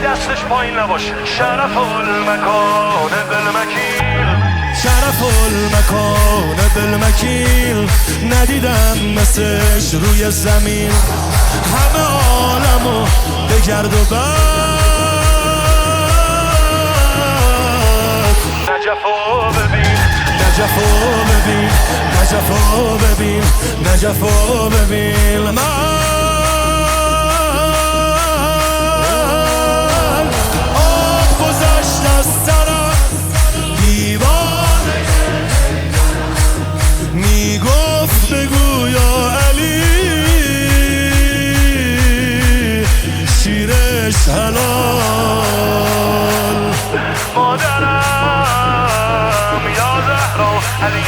دستش پایین نباشه. شرف المکان بالمکیل، شرف المکان بالمکیل، ندیدم مثلش روی زمین. همه عالمو بگرد و بر نجفو ببین، نجفو ببین، نجفو ببین، نجفو ببین. من آب گذشت از سرم، دیوانه میگفت بگو یا علی، شیرش حلال. مادرم یا زهرا علی